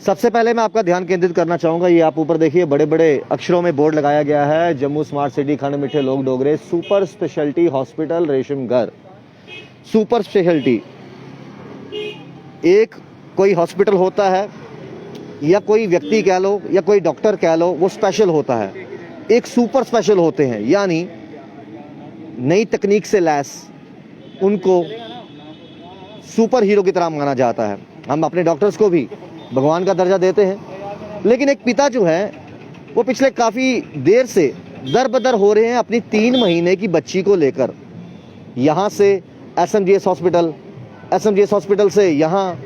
सबसे पहले मैं आपका ध्यान केंद्रित करना चाहूँगा, ये आप ऊपर देखिए बड़े बड़े अक्षरों में बोर्ड लगाया गया है, जम्मू स्मार्ट सिटी खंड मिठे लोग डोगरे super specialty hospital Reshamgarh. Super specialty, एक कोई हॉस्पिटल होता है या कोई व्यक्ति कह लो या कोई डॉक्टर कह लो, वो स्पेशल होता है। एक सुपर स्पेशल होते हैं, यानी नई तकनीक से लैस उनको सुपर हीरो की तरह माना जाता है। हम अपने डॉक्टर्स को भी भगवान का दर्जा देते हैं, लेकिन एक पिता जो है वो पिछले काफ़ी देर से दर बदर हो रहे हैं अपनी 3 महीने की बच्ची को लेकर। यहाँ से एसएमजीएस हॉस्पिटल से यहाँ,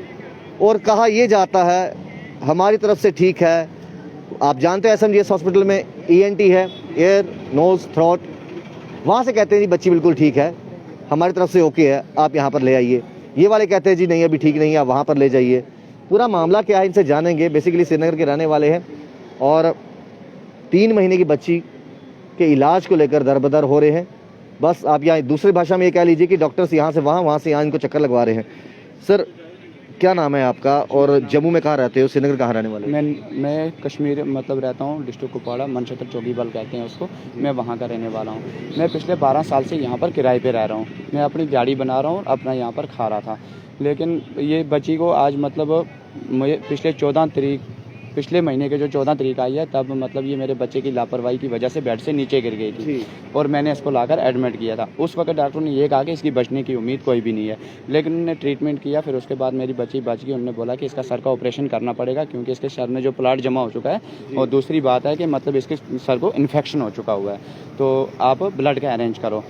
और कहा यह जाता है हमारी तरफ से ठीक है। आप जानते हैं एसएमजीएस हॉस्पिटल में ईएनटी है, ईयर नोज थ्रोट, वहाँ से कहते हैं जी बच्ची बिल्कुल ठीक है, हमारी तरफ से ओके है, आप यहाँ पर ले आइए। ये वाले कहते हैं जी नहीं अभी ठीक नहीं है, आप वहाँ पर ले जाइए। पूरा मामला क्या है इनसे जानेंगे। बेसिकली श्रीनगर के रहने वाले हैं और 3 महीने की बच्ची के इलाज को लेकर दरबदर हो रहे हैं। बस आप यहाँ दूसरी भाषा में ये कह लीजिए कि डॉक्टर्स यहाँ से वहाँ, वहाँ से यहाँ इनको चक्कर लगवा रहे हैं। सर क्या नाम है आपका और जम्मू में कहाँ रहते हो, श्रीनगर कहाँ रहने वाले? मैं कश्मीर मतलब रहता हूँ, डिस्ट्रिक्ट कुपवाड़ा, मनक्षेत्र चौकीबल कहते हैं उसको। मैं वहाँ का रहने वाला हूँ। मैं पिछले 12 साल से यहाँ पर किराए पे रह रहा हूँ। मैं अपनी गाड़ी बना रहा हूँ, अपना यहाँ पर खा रहा था। लेकिन ये बच्ची को आज मतलब मुझे पिछले महीने के जो 14 तारीख आई है, तब मतलब ये मेरे बच्चे की लापरवाही की वजह से बेड से नीचे गिर गई थी और मैंने इसको लाकर एडमिट किया था। उस वक्त डॉक्टर ने ये कहा कि इसकी बचने की उम्मीद कोई भी नहीं है, लेकिन उन्होंने ट्रीटमेंट किया। फिर उसके बाद मेरी बच्ची बच गई। उन्होंने बोला कि इसका सर का ऑपरेशन करना पड़ेगा क्योंकि इसके सर में जो प्लाट जमा हो चुका है, और दूसरी बात है कि मतलब इसके सर को इन्फेक्शन हो चुका हुआ है, तो आप ब्लड का अरेंज करो।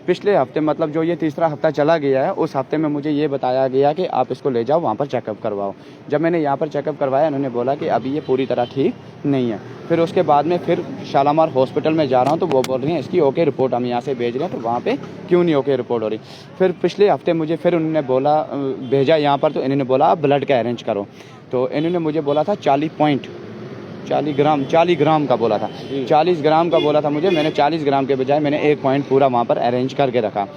पिछले हफ्ते मतलब जो ये तीसरा हफ्ता चला गया है, उस हफ्ते में मुझे ये बताया गया कि आप इसको ले जाओ वहाँ पर चेकअप करवाओ। जब मैंने यहाँ पर चेकअप करवाया, उन्होंने बोला कि अभी ये पूरी तरह ठीक नहीं है। फिर उसके बाद में फिर शालामार हॉस्पिटल में जा रहा हूँ, तो वो बोल रही हैं इसकी ओके रिपोर्ट हम यहाँ से भेज रहे हैं, तो वहाँ पे क्यों नहीं ओके रिपोर्ट हो रही। फिर पिछले हफ्ते मुझे फिर उन्होंने बोला भेजा यहाँ पर, तो इन्होंने बोला आप ब्लड का अरेंज करो। तो इन्होंने मुझे बोला था 40 ग्राम का बोला था, 40 ग्राम का बोला था मुझे। मैंने 40 ग्राम के बजाय मैंने 1 पॉइंट पूरा वहाँ पर अरेंज करके रखा।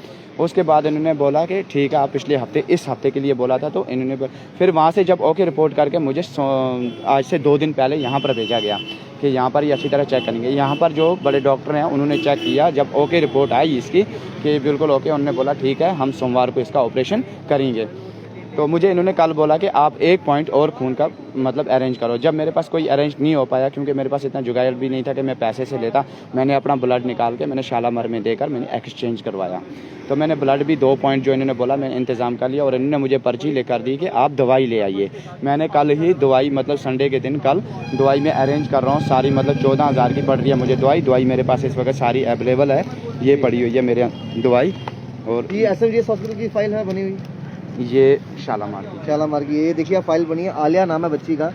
उसके बाद इन्होंने बोला कि ठीक है आप पिछले हफ्ते इस हफ्ते के लिए बोला था, तो इन्होंने फिर वहाँ से जब ओके रिपोर्ट करके मुझे आज से 2 दिन पहले यहाँ पर भेजा गया कि यहाँ पर ये अच्छी तरह चेक करेंगे। यहाँ पर जो बड़े डॉक्टर हैं उन्होंने चेक किया। जब ओके रिपोर्ट आई इसकी कि बिल्कुल ओके, उन्होंने बोला ठीक है हम सोमवार को इसका ऑपरेशन करेंगे। तो मुझे इन्होंने कल बोला कि आप 1 पॉइंट और खून का मतलब अरेंज करो। जब मेरे पास कोई अरेंज नहीं हो पाया, क्योंकि मेरे पास इतना जुगाड़ भी नहीं था कि मैं पैसे से लेता, मैंने अपना ब्लड निकाल के मैंने शालामार में देकर मैंने एक्सचेंज करवाया। तो मैंने ब्लड भी 2 पॉइंट जो इन्होंने बोला मैंने इंतज़ाम कर लिया, और इन्होंने मुझे पर्ची लेकर दी कि आप दवाई ले आइए। मैंने कल ही दवाई मतलब संडे के दिन कल दवाई में अरेंज कर रहा हूँ सारी, मतलब 14,000 की पड़ रही है मुझे दवाई मेरे पास इस वक्त सारी अवेलेबल है। ये पड़ी हुई है मेरे दवाई। और ये एसएमजीएस हॉस्पिटल की फाइल है बनी हुई, ये शालामार की ये देखिए फाइल बनी है, आलिया नाम है बच्ची का।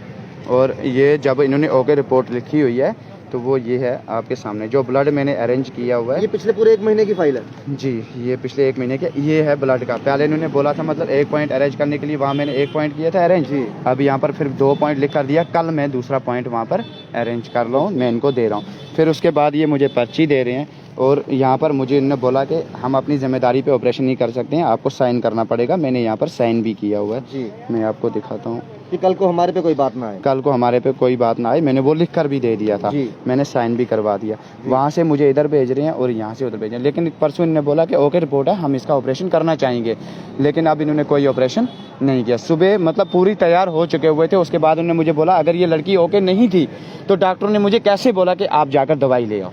और ये जब इन्होंने ओके रिपोर्ट लिखी हुई है, तो वो ये है आपके सामने जो ब्लड मैंने अरेंज किया हुआ है। ये पिछले पूरे 1 महीने की फाइल है जी, ये पिछले 1 महीने के ये है ब्लड का। पहले इन्होंने बोला था मतलब 1 पॉइंट अरेंज करने के लिए, वहाँ मैंने 1 पॉइंट किया था अरेंज। अब यहाँ पर फिर 2 पॉइंट लिख कर दिया। कल मैं दूसरा पॉइंट वहाँ पर अरेंज कर रहा हूँ, मैं इनको दे रहा हूँ। फिर उसके बाद ये मुझे पर्ची दे रहे हैं, और यहाँ पर मुझे इन्होंने बोला कि हम अपनी जिम्मेदारी पे ऑपरेशन नहीं कर सकते हैं, आपको साइन करना पड़ेगा। मैंने यहाँ पर साइन भी किया हुआ है जी, मैं आपको दिखाता हूँ कि कल को हमारे पे कोई बात ना आए। कल को हमारे पे कोई बात ना आए, मैंने वो लिख कर भी दे दिया था, मैंने साइन भी करवा दिया। वहाँ से मुझे इधर भेज रहे हैं और यहाँ से उधर भेज रहे हैं। लेकिन परसों इन्होंने बोला कि ओके रिपोर्ट है, हम इसका ऑपरेशन करना चाहेंगे, लेकिन अब इन्होंने कोई ऑपरेशन नहीं किया। सुबह मतलब पूरी तैयार हो चुके हुए थे। उसके बाद उन्होंने मुझे बोला अगर ये लड़की ओके नहीं थी तो डॉक्टर ने मुझे कैसे बोला कि आप जाकर दवाई ले आओ।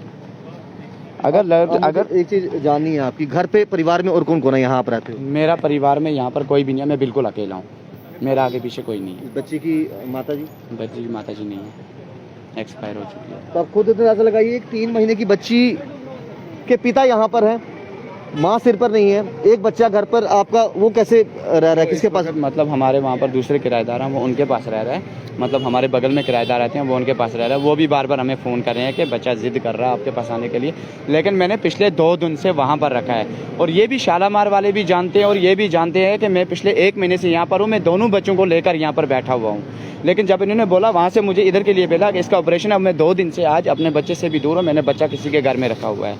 अगर एक चीज जाननी है आपकी, घर पे परिवार में और कौन कौन है यहाँ आप रहते हो? मेरा परिवार में यहाँ पर कोई भी नहीं है, मैं बिल्कुल अकेला हूँ, मेरा आगे पीछे कोई नहीं है। बच्ची की माता जी? बच्ची की माता जी नहीं है, एक्सपायर हो चुकी है। तो आप खुद अंदाजा लगाइए, 3 महीने की बच्ची के पिता यहाँ पर है, माँ सिर पर नहीं है, एक बच्चा घर पर आपका, वो कैसे रह रहा है, किसके पास? मतलब हमारे वहाँ पर दूसरे किराएदार हैं, वो उनके पास रह रहा है। मतलब हमारे बगल में किराएदार रहते हैं, वो उनके पास रह रहा है। वो भी बार बार हमें फ़ोन कर रहे हैं कि बच्चा ज़िद कर रहा है आपके पास आने के लिए, लेकिन मैंने पिछले 2 दिन से वहाँ पर रखा है। और ये भी शालामार वाले भी जानते हैं, और ये भी जानते हैं कि मैं पिछले 1 महीने से यहाँ पर हूँ। मैं दोनों बच्चों को लेकर यहाँ पर बैठा हुआ हूँ। लेकिन जब इन्होंने बोला वहाँ से मुझे इधर के लिए बोला कि इसका ऑपरेशन, अब मैं 2 दिन से आज अपने बच्चे से भी दूर हूँ, मैंने बच्चा किसी के घर में रखा हुआ है।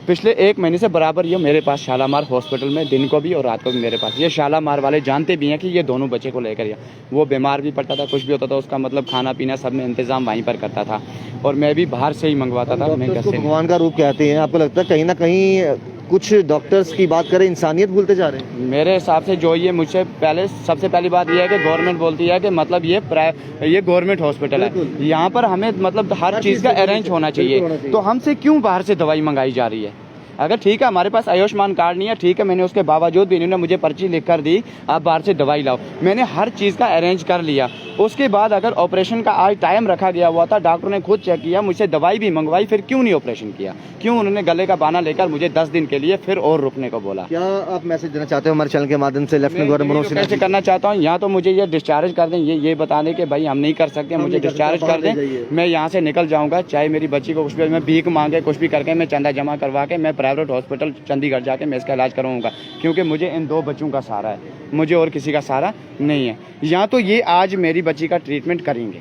पिछले 1 महीने से बराबर ये मेरे पास शालामार हॉस्पिटल में दिन को भी और रात को भी मेरे पास। ये शालामार वाले जानते भी हैं कि ये दोनों बच्चे को लेकर या वो बीमार भी पड़ता था, कुछ भी होता था, उसका मतलब खाना पीना सब में इंतज़ाम वहीं पर करता था और मैं भी बाहर से ही मंगवाता था। मैं घर से भगवान का रूप कहते हैं, आपको लगता है कहीं ना कहीं कुछ डॉक्टर्स की बात करें इंसानियत भूलते जा रहे हैं? मेरे हिसाब से जो ये मुझसे पहले सबसे पहली बात ये है कि गवर्नमेंट बोलती है कि मतलब ये गवर्नमेंट हॉस्पिटल है, यहाँ पर हमें मतलब हर चीज़ का अरेंज होना चाहिए, तो हमसे क्यों बाहर से दवाई मंगाई जा रही है? अगर ठीक है हमारे पास आयुष्मान कार्ड नहीं है, ठीक है, मैंने उसके बावजूद भी इन्होंने मुझे पर्ची लिख कर दी आप बाहर से दवाई लाओ, मैंने हर चीज़ का अरेंज कर लिया। उसके बाद अगर ऑपरेशन का आज टाइम रखा गया हुआ था, डॉक्टर ने खुद चेक किया, मुझसे दवाई भी मंगवाई, फिर क्यों नहीं ऑपरेशन किया? क्यों उन्होंने गले का बहाना लेकर मुझे 10 दिन के लिए फिर और रुकने को बोला? क्या आप मैसेज देना चाहते हो हमारे चैनल के माध्यम से लेफ्टिनेंट गवर्नर मनोज सिन्हा? कैसे करना चाहता हूँ, या तो मुझे ये डिस्चार्ज कर दें, ये बता दें कि भाई हम नहीं कर सकते, मुझे डिस्चार्ज कर दें, मैं यहाँ से निकल जाऊँगा, चाहे मेरी बच्ची को कुछ भी, मैं भीख मांगे कुछ भी करके मैं चंदा जमा करवा के मैं प्राइवेट हॉस्पिटल चंडीगढ़ जाके मैं इसका इलाज करवाऊँगा, क्योंकि मुझे इन 2 बच्चों का सहारा है, मुझे और किसी का सहारा नहीं है। या तो ये आज मेरी बच्ची का ट्रीटमेंट करेंगे,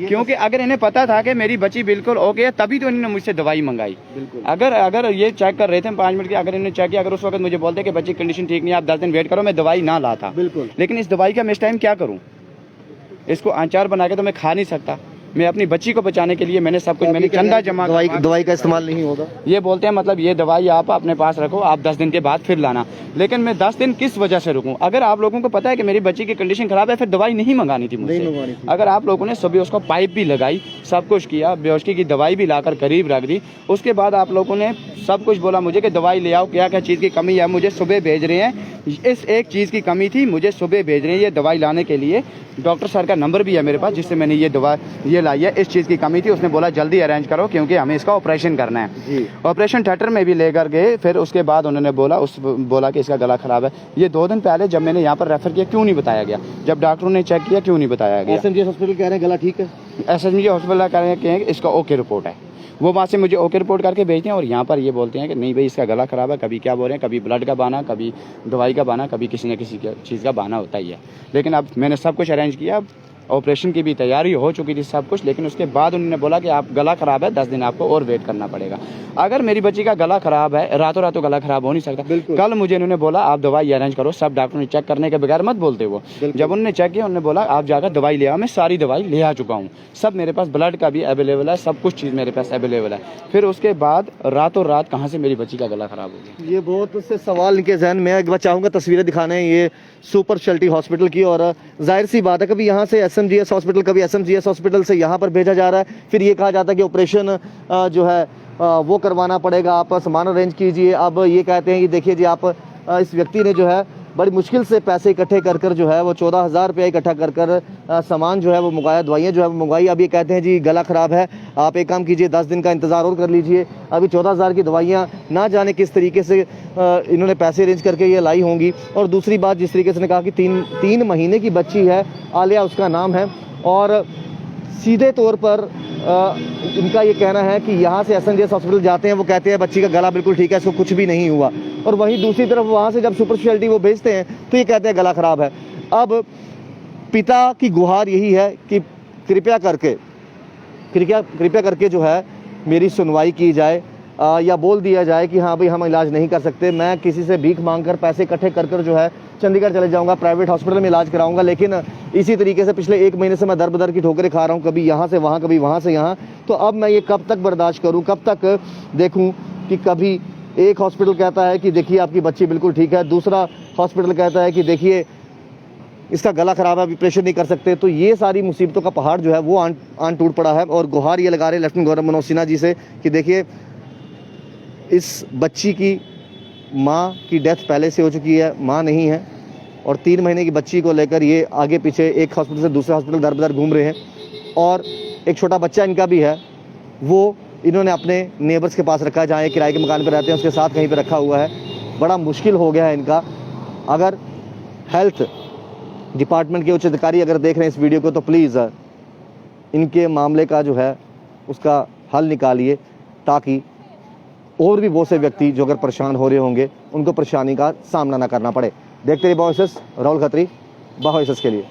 क्योंकि अगर इन्हें पता था कि मेरी बच्ची बिल्कुल ओके है तभी तो इन्होंने मुझसे दवाई मंगाई। अगर ये चेक कर रहे थे 5 मिनट की, अगर इन्होंने चेक किया, अगर उस वक्त मुझे बोलते कि बच्ची कंडीशन ठीक नहीं है, आप 10 दिन वेट करो, मैं दवाई ना लाता। लेकिन इस दवाई का मैं इस टाइम क्या करूँ? इसको अचार बना के तो मैं खा नहीं सकता। मैं अपनी बच्ची को बचाने के लिए मैंने सब कुछ, मैंने चंदा जमा, दवाई का इस्तेमाल नहीं होगा। ये बोलते हैं मतलब ये दवाई आप अपने पास रखो, आप 10 दिन के बाद फिर लाना। लेकिन मैं 10 दिन किस वजह से रुकूं? अगर आप लोगों को पता है कि मेरी बच्ची की कंडीशन खराब है, फिर दवाई नहीं मंगानी थी मुझसे। अगर आप लोगों ने सुबह उसको पाइप भी लगाई, सब कुछ किया, बेहोशी की दवाई भी लाकर करीब रख दी, उसके बाद आप लोगों ने सब कुछ बोला मुझे कि दवाई ले आओ, क्या क्या चीज़ की कमी है, मुझे सुबह भेज रहे हैं, इस एक चीज़ की कमी थी, मुझे सुबह भेज रहे हैं ये दवाई लाने के लिए। डॉक्टर सर का नंबर भी है मेरे पास जिससे मैंने ये दवा ये लाई है, इस चीज़ की कमी थी, उसने बोला जल्दी अरेंज करो क्योंकि हमें इसका ऑपरेशन करना है। ऑपरेशन थिएटर में भी लेकर गए, फिर उसके बाद उन्होंने बोला कि इसका गला खराब है। ये 2 दिन पहले जब मैंने यहाँ पर रेफर किया क्यों नहीं बताया गया? जब डॉक्टरों ने चेक किया क्यों नहीं बताया गया? SMG हॉस्पिटल कह रहे हैं गला ठीक है, SMG हॉस्पिटल कह रहे हैं कि इसका ओके रिपोर्ट है, वो वहाँ से मुझे ओके रिपोर्ट करके भेजते हैं और यहाँ पर ये बोलते हैं कि नहीं भाई इसका गला ख़राब है। कभी क्या बोल रहे हैं, कभी ब्लड का बहाना, कभी दवाई का बहाना, कभी किसी न किसी चीज़ का बहाना होता ही है। लेकिन अब मैंने सब कुछ अरेंज किया, ऑपरेशन की भी तैयारी हो चुकी थी सब कुछ, लेकिन उसके बाद उन्होंने बोला कि आप गला ख़राब है, 10 दिन आपको और वेट करना पड़ेगा। अगर मेरी बच्ची का गला ख़राब है, रातों रातों गला ख़राब हो नहीं सकता। कल मुझे इन्होंने बोला आप दवाई अरेंज करो, सब डॉक्टर ने चेक करने के बगैर मत बोलते वो। जब उन्होंने चेक किया उन्होंने बोला आप जाकर दवाई ले आओ, मैं सारी दवाई ले आ चुका हूँ, सब मेरे पास, ब्लड का भी अवेलेबल है, सब कुछ चीज़ मेरे पास अवेलेबल है। फिर उसके बाद रातों रात कहाँ से मेरी बच्ची का गला ख़राब हो गया? ये बहुत से सवाल इनके जहन में। एक बार चाहूँगा तस्वीरें दिखाने ये सुपर स्पेशलिटी हॉस्पिटल की, और जाहिर सी बात है कभी यहाँ से SMGS हॉस्पिटल, कभी SMGS हॉस्पिटल से यहाँ पर भेजा जा रहा है, फिर ये कहा जाता है कि ऑपरेशन जो है वो करवाना पड़ेगा, आप सामान अरेंज कीजिए। अब ये कहते हैं कि देखिए जी आप इस व्यक्ति ने जो है बड़ी मुश्किल से पैसे इकट्ठे कर कर जो है वो 14,000 रुपया इकट्ठा कर कर सामान जो है वो मंगाया, दवाइयाँ जो है वो मंगवाई। अब ये कहते हैं जी गला ख़राब है, आप एक काम कीजिए 10 दिन का इंतज़ार और कर लीजिए। अभी 14,000 की दवाइयाँ ना जाने किस तरीके से इन्होंने पैसे अरेंज करके ये लाई होंगी। और दूसरी बात, जिस तरीके से ने कहा कि 3 महीने की बच्ची है, आलिया उसका नाम है, और सीधे तौर पर इनका ये कहना है कि यहाँ से SMGS हॉस्पिटल जाते हैं, वो कहते हैं बच्ची का गला बिल्कुल ठीक है, इसको कुछ भी नहीं हुआ, और वहीं दूसरी तरफ वहाँ से जब सुपर स्पेशलिटी वो भेजते हैं तो ये कहते हैं गला ख़राब है। अब पिता की गुहार यही है कि कृपया करके जो है मेरी सुनवाई की जाए, या बोल दिया जाए कि हाँ भाई हम इलाज नहीं कर सकते, मैं किसी से भीख मांगकर पैसे इकट्ठे कर कर जो है चंडीगढ़ चले जाऊंगा, प्राइवेट हॉस्पिटल में इलाज कराऊंगा। लेकिन इसी तरीके से पिछले 1 महीने से मैं दर बदर की ठोकरें खा रहा हूँ, कभी यहाँ से वहाँ, कभी वहाँ से यहाँ। तो अब मैं ये कब तक बर्दाश्त करूँ, कब तक देखूँ कि कभी एक हॉस्पिटल कहता है कि देखिए आपकी बच्ची बिल्कुल ठीक है, दूसरा हॉस्पिटल कहता है कि देखिए इसका गला ख़राब है, अभी ऑपरेशन नहीं कर सकते। तो ये सारी मुसीबतों का पहाड़ जो है वो आन टूट पड़ा है। और गुहार ये लगा रहे लेफ्टिनेंट गवर्नर मनोज सिन्हा जी से कि देखिए इस बच्ची की माँ की डेथ पहले से हो चुकी है, माँ नहीं है, और 3 महीने की बच्ची को लेकर ये आगे पीछे एक हॉस्पिटल से दूसरे हॉस्पिटल दर बदर घूम रहे हैं। और एक छोटा बच्चा इनका भी है, वो इन्होंने अपने नेबर्स के पास रखा है, जहाँ ये किराए के मकान पर रहते हैं उसके साथ कहीं पर रखा हुआ है। बड़ा मुश्किल हो गया है इनका। अगर हेल्थ डिपार्टमेंट के उच्च अधिकारी अगर देख रहे हैं इस वीडियो को तो प्लीज़ इनके मामले का जो है उसका हल निकालिए, ताकि और भी बहुत से व्यक्ति जो अगर परेशान हो रहे होंगे उनको परेशानी का सामना ना करना पड़े। देखते रहिए बाहोइसस, राहुल खत्री, बाहोइसस के लिए।